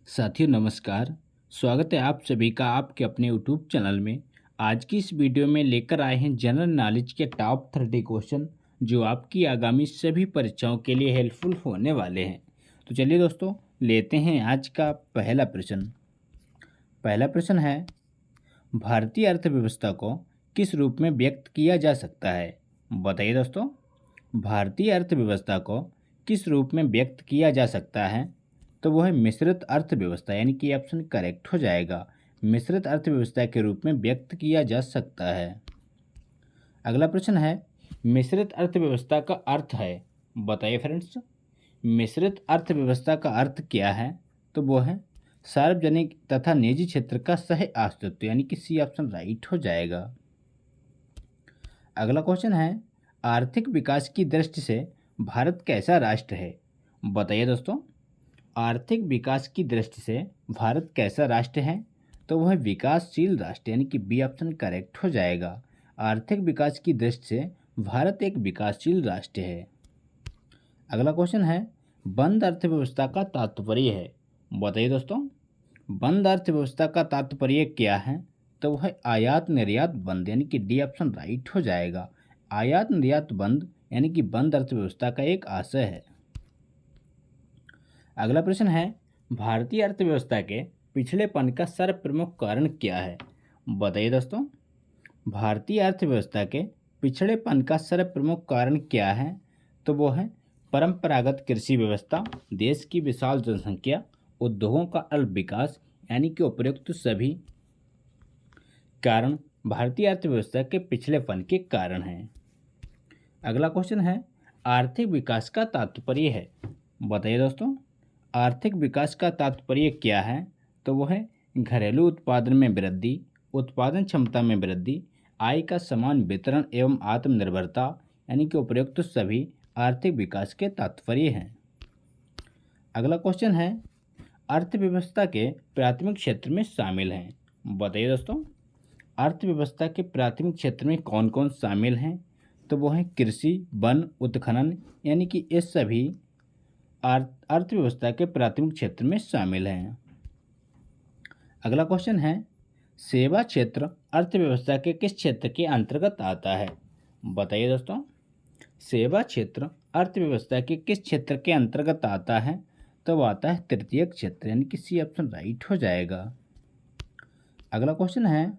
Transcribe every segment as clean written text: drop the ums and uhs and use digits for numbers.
साथियों नमस्कार। स्वागत है आप सभी का आपके अपने यूट्यूब चैनल में। आज की इस वीडियो में लेकर आए हैं जनरल नॉलेज के टॉप 30 क्वेश्चन जो आपकी आगामी सभी परीक्षाओं के लिए हेल्पफुल होने वाले हैं। तो चलिए दोस्तों, लेते हैं आज का पहला प्रश्न। पहला प्रश्न है, भारतीय अर्थव्यवस्था को किस रूप में व्यक्त किया जा सकता है? बताइए दोस्तों, भारतीय अर्थव्यवस्था को किस रूप में व्यक्त किया जा सकता है? तो वो है मिश्रित अर्थव्यवस्था, यानी कि ऑप्शन करेक्ट हो जाएगा। मिश्रित अर्थव्यवस्था के रूप में व्यक्त किया जा सकता है। अगला प्रश्न है, मिश्रित अर्थव्यवस्था का अर्थ है। बताइए फ्रेंड्स, मिश्रित अर्थव्यवस्था का अर्थ क्या है? तो वो है सार्वजनिक तथा निजी क्षेत्र का सह अस्तित्व, यानी कि सी ऑप्शन राइट हो जाएगा। अगला क्वेश्चन है, आर्थिक विकास की दृष्टि से भारत कैसा राष्ट्र है? बताइए दोस्तों, आर्थिक विकास की दृष्टि से भारत कैसा राष्ट्र है? तो वह विकासशील राष्ट्र, यानी कि बी ऑप्शन करेक्ट हो जाएगा। आर्थिक विकास की दृष्टि से भारत एक विकासशील राष्ट्र है। अगला क्वेश्चन है, बंद अर्थव्यवस्था का तात्पर्य है। बताइए दोस्तों, बंद अर्थव्यवस्था का तात्पर्य क्या है? तो वह आयात निर्यात बंद, यानी कि डी ऑप्शन राइट हो जाएगा। आयात निर्यात बंद यानी कि बंद अर्थव्यवस्था का एक आशय है। अगला प्रश्न है, भारतीय अर्थव्यवस्था के पिछड़ेपन का सर्वप्रमुख कारण क्या है? बताइए दोस्तों, भारतीय अर्थव्यवस्था के पिछड़ेपन का सर्वप्रमुख कारण क्या है? तो वो है परंपरागत कृषि व्यवस्था, देश की विशाल जनसंख्या, उद्योगों का अल्प विकास, यानी कि उपयुक्त सभी कारण भारतीय अर्थव्यवस्था के पिछड़ेपन के कारण हैं। अगला क्वेश्चन है, आर्थिक विकास का तात्पर्य है। बताइए दोस्तों, आर्थिक विकास का तात्पर्य क्या है? तो वो है घरेलू उत्पादन में वृद्धि, उत्पादन क्षमता में वृद्धि, आय का समान वितरण एवं आत्मनिर्भरता, यानी कि उपयुक्त सभी आर्थिक विकास के तात्पर्य हैं। अगला क्वेश्चन है, अर्थव्यवस्था के प्राथमिक क्षेत्र में शामिल हैं। बताइए दोस्तों, अर्थव्यवस्था के प्राथमिक क्षेत्र में कौन कौन शामिल हैं? तो वो हैं कृषि, वन, उत्खनन, यानी कि ये सभी अर्थव्यवस्था के प्राथमिक क्षेत्र में शामिल हैं। अगला क्वेश्चन है, सेवा क्षेत्र अर्थव्यवस्था के किस क्षेत्र के अंतर्गत आता है? बताइए दोस्तों, सेवा क्षेत्र अर्थव्यवस्था के किस क्षेत्र के अंतर्गत आता है? तो वो आता है तृतीयक क्षेत्र, यानी कि सी ऑप्शन राइट हो जाएगा। अगला क्वेश्चन है,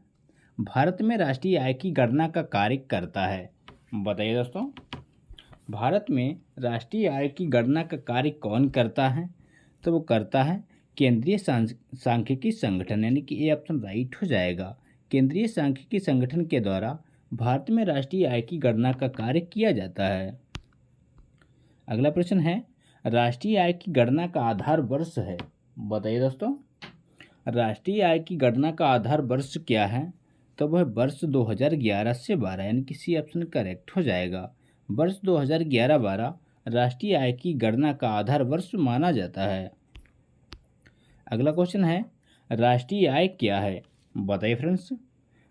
भारत में राष्ट्रीय आय की गणना का कार्य करता है। बताइए दोस्तों, भारत में राष्ट्रीय आय की गणना का कार्य कौन करता है? तो वो करता है केंद्रीय सांख्यिकी संगठन, यानी कि ए ऑप्शन राइट हो जाएगा। केंद्रीय सांख्यिकी संगठन के द्वारा भारत में राष्ट्रीय आय की गणना का कार्य किया जाता है। अगला प्रश्न है, राष्ट्रीय आय की गणना का आधार वर्ष है। बताइए दोस्तों, राष्ट्रीय आय की गणना का आधार वर्ष क्या है? तो वह वर्ष 2011 से 12, यानी कि सी ऑप्शन करेक्ट हो जाएगा। वर्ष 2011-12 राष्ट्रीय आय की गणना का आधार वर्ष माना जाता है। अगला क्वेश्चन है, राष्ट्रीय आय क्या है? बताइए फ्रेंड्स,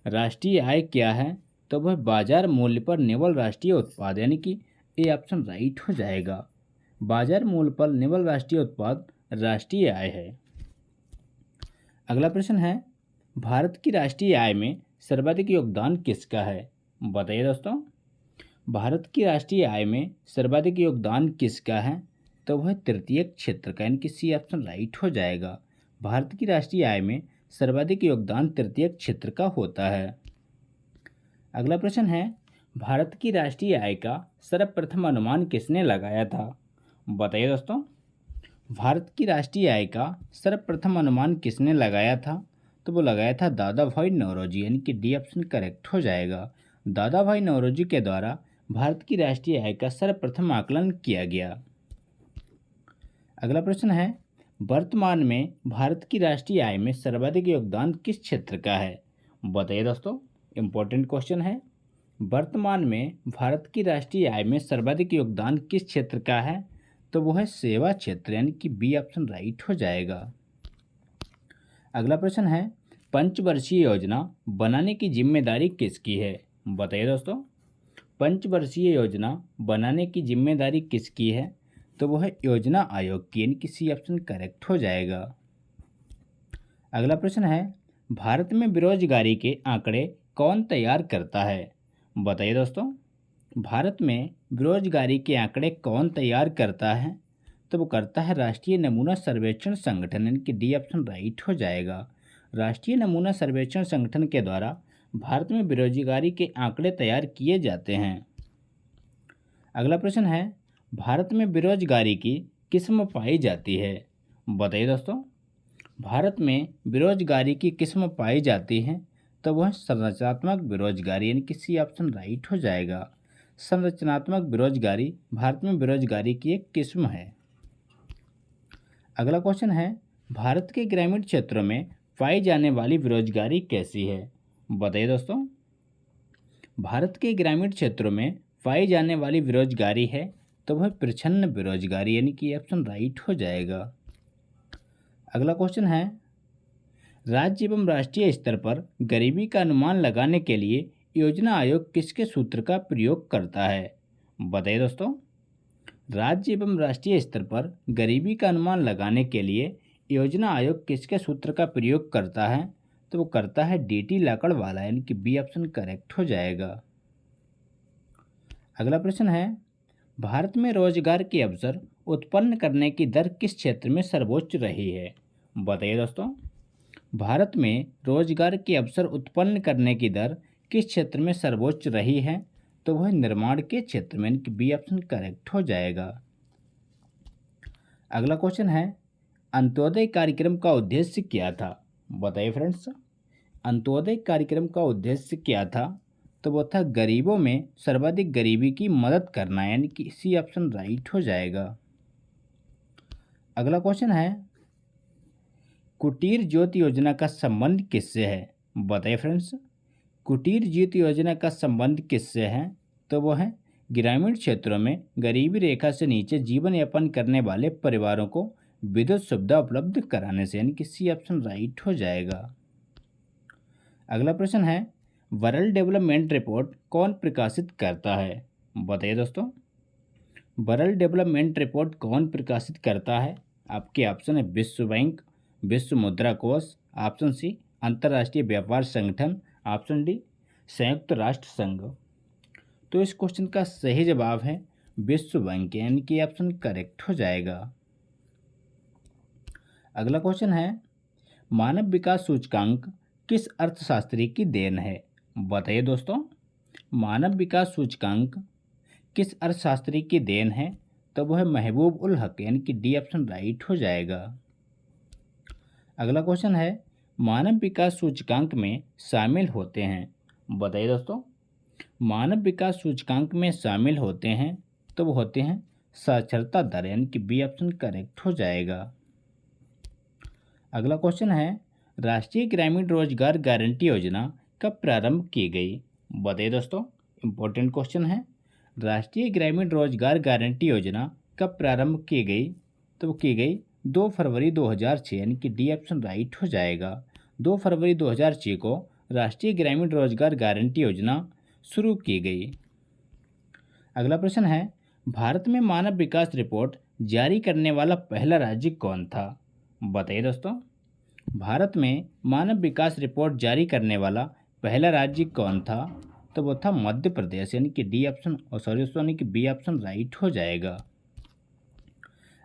राष्ट्रीय आय क्या है? तो वह बाजार मूल्य पर निवल राष्ट्रीय उत्पाद, यानी कि ए ऑप्शन राइट हो जाएगा। बाजार मूल्य पर निवल राष्ट्रीय उत्पाद राष्ट्रीय आय है। अगला प्रश्न है, भारत की राष्ट्रीय आय में सर्वाधिक योगदान किसका है? बताइए दोस्तों, भारत की राष्ट्रीय आय में सर्वाधिक योगदान किसका है? तो वह तृतीयक क्षेत्र का, यानी कि सी ऑप्शन राइट हो जाएगा। भारत की राष्ट्रीय आय में सर्वाधिक योगदान तृतीयक क्षेत्र का होता है। अगला प्रश्न है, भारत की राष्ट्रीय आय का सर्वप्रथम अनुमान किसने लगाया था? बताइए दोस्तों, भारत की राष्ट्रीय आय का सर्वप्रथम अनुमान किसने लगाया था? तो वो लगाया था दादा भाई नौरोजी, यानी कि डी ऑप्शन करेक्ट हो जाएगा। दादा भाई नौरोजी के द्वारा भारत की राष्ट्रीय आय का सर्वप्रथम आकलन किया गया। अगला प्रश्न है, वर्तमान में भारत की राष्ट्रीय आय में सर्वाधिक योगदान किस क्षेत्र का है? बताइए दोस्तों, इम्पोर्टेंट क्वेश्चन है। वर्तमान में भारत की राष्ट्रीय आय में सर्वाधिक योगदान किस क्षेत्र का है? तो वो है सेवा क्षेत्र, यानी कि बी ऑप्शन राइट हो जाएगा। अगला प्रश्न है, पंचवर्षीय योजना बनाने की जिम्मेदारी किसकी है? बताइए दोस्तों, पंचवर्षीय योजना बनाने की जिम्मेदारी किसकी है? तो वो है योजना आयोग की, यानी कि सी ऑप्शन करेक्ट हो जाएगा। अगला प्रश्न है, भारत में बेरोजगारी के आंकड़े कौन तैयार करता है? बताइए दोस्तों, भारत में बेरोजगारी के आंकड़े कौन तैयार करता है? तो वो करता है राष्ट्रीय नमूना सर्वेक्षण संगठन, यानी कि डी ऑप्शन राइट हो जाएगा। राष्ट्रीय नमूना सर्वेक्षण संगठन के द्वारा भारत में बेरोजगारी के आंकड़े तैयार किए जाते हैं। अगला प्रश्न है, भारत में बेरोजगारी की किस्म पाई जाती है? बताइए दोस्तों, भारत में बेरोजगारी की किस्म पाई जाती है? तो वह संरचनात्मक बेरोजगारी, यानी कि सी ऑप्शन राइट हो जाएगा। संरचनात्मक बेरोजगारी भारत में बेरोजगारी की एक किस्म है। अगला क्वेश्चन है, भारत के ग्रामीण क्षेत्रों में पाई जाने वाली बेरोजगारी कैसी है? बताइए दोस्तों, भारत के ग्रामीण क्षेत्रों में पाई जाने वाली बेरोजगारी है तो वह प्रच्छन्न बेरोजगारी, यानी कि ऑप्शन राइट हो जाएगा। अगला क्वेश्चन है, राज्य एवं राष्ट्रीय स्तर पर गरीबी का अनुमान लगाने के लिए योजना आयोग किसके सूत्र का प्रयोग करता है? बताइए दोस्तों, राज्य एवं राष्ट्रीय स्तर पर गरीबी का अनुमान लगाने के लिए योजना आयोग किसके सूत्र का प्रयोग करता है? तो वो करता है डीटी लाकड़वाला, यानी कि बी ऑप्शन करेक्ट हो जाएगा। अगला प्रश्न है, भारत में रोजगार के अवसर उत्पन्न करने की दर किस क्षेत्र में सर्वोच्च रही है? बताइए दोस्तों, भारत में रोजगार के अवसर उत्पन्न करने की दर किस क्षेत्र में सर्वोच्च रही है? तो वह निर्माण के क्षेत्र में, यानी कि बी ऑप्शन करेक्ट हो जाएगा। अगला क्वेश्चन है, अंत्योदय कार्यक्रम का उद्देश्य क्या था? बताइए फ्रेंड्स, अंत्योदय कार्यक्रम का उद्देश्य क्या था? तो वो था गरीबों में सर्वाधिक गरीबी की मदद करना, यानी कि सी ऑप्शन राइट हो जाएगा। अगला क्वेश्चन है, कुटीर ज्योति योजना का संबंध किससे है? बताइए फ्रेंड्स, कुटीर ज्योति योजना का संबंध किससे है? तो वो है ग्रामीण क्षेत्रों में गरीबी रेखा से नीचे जीवन यापन करने वाले परिवारों को विद्युत सुविधा उपलब्ध कराने से, यानी कि सी ऑप्शन राइट हो जाएगा। अगला प्रश्न है, वर्ल्ड डेवलपमेंट रिपोर्ट कौन प्रकाशित करता है? बताइए दोस्तों, वर्ल्ड डेवलपमेंट रिपोर्ट कौन प्रकाशित करता है? आपके ऑप्शन है विश्व बैंक, विश्व मुद्रा कोष, ऑप्शन सी अंतर्राष्ट्रीय व्यापार संगठन, ऑप्शन डी संयुक्त राष्ट्र संघ। तो इस क्वेश्चन का सही जवाब है विश्व बैंक, यानी कि ऑप्शन करेक्ट हो जाएगा। अगला क्वेश्चन है, मानव विकास सूचकांक किस अर्थशास्त्री की देन है? बताइए दोस्तों, मानव विकास सूचकांक किस अर्थशास्त्री की देन है? तो वह महबूब उल हक, यानी कि डी ऑप्शन राइट हो जाएगा। अगला क्वेश्चन है, मानव विकास सूचकांक में शामिल होते हैं? बताइए दोस्तों, मानव विकास सूचकांक में शामिल होते हैं तो वो होते हैं साक्षरता दर, यानी कि बी ऑप्शन करेक्ट हो जाएगा। अगला क्वेश्चन है, राष्ट्रीय ग्रामीण रोजगार गारंटी योजना कब प्रारंभ की गई? बताइए दोस्तों, इंपॉर्टेंट क्वेश्चन है, राष्ट्रीय ग्रामीण रोजगार गारंटी योजना कब प्रारंभ की गई? तो वो की गई 2 फरवरी 2006, यानी कि डी ऑप्शन राइट हो जाएगा। 2 फरवरी 2006 को राष्ट्रीय ग्रामीण रोजगार गारंटी योजना शुरू की गई। अगला प्रश्न है, भारत में मानव विकास रिपोर्ट जारी करने वाला पहला राज्य कौन था? बताइए दोस्तों, भारत में मानव विकास रिपोर्ट जारी करने वाला पहला राज्य कौन था? तो वो था मध्य प्रदेश, यानी कि डी ऑप्शन यानी कि बी ऑप्शन राइट हो जाएगा।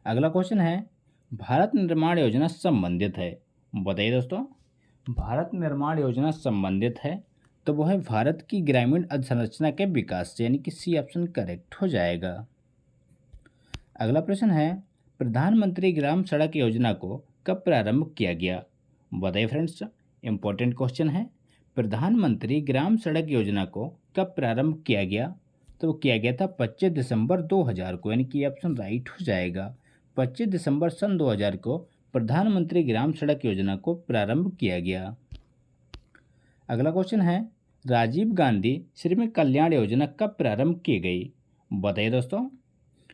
अगला क्वेश्चन है, भारत निर्माण योजना संबंधित है? बताइए दोस्तों, भारत निर्माण योजना संबंधित है तो वह है भारत की ग्रामीण अधोसंरचना के विकास से, यानी कि सी ऑप्शन करेक्ट हो जाएगा। अगला प्रश्न है, प्रधानमंत्री ग्राम सड़क योजना को कब प्रारंभ किया गया? बताइए फ्रेंड्स, इंपॉर्टेंट क्वेश्चन है, प्रधानमंत्री ग्राम सड़क योजना को कब प्रारंभ किया गया? तो किया गया था 25 दिसंबर 2000 को, यानी कि ऑप्शन राइट हो जाएगा। 25 दिसंबर सन 2000 को प्रधानमंत्री ग्राम सड़क योजना को प्रारंभ किया गया। अगला क्वेश्चन है, राजीव गांधी श्रमिक कल्याण योजना कब प्रारंभ की गई? बताइए दोस्तों,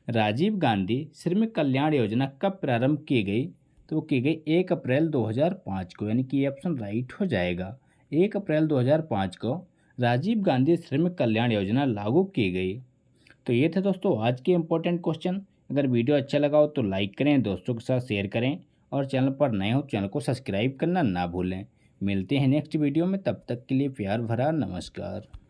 राजीव गांधी श्रमिक कल्याण योजना कब प्रारंभ की गई? तो की गई 1 अप्रैल 2005 को, यानी कि ये ऑप्शन राइट हो जाएगा। 1 अप्रैल 2005 को राजीव गांधी श्रमिक कल्याण योजना लागू की गई। तो ये थे दोस्तों आज के इम्पोर्टेंट क्वेश्चन। अगर वीडियो अच्छा लगा हो तो लाइक करें, दोस्तों के साथ शेयर करें और चैनल पर नए हो चैनल को सब्सक्राइब करना ना भूलें। मिलते हैं नेक्स्ट वीडियो में, तब तक के लिए प्यार भरा नमस्कार।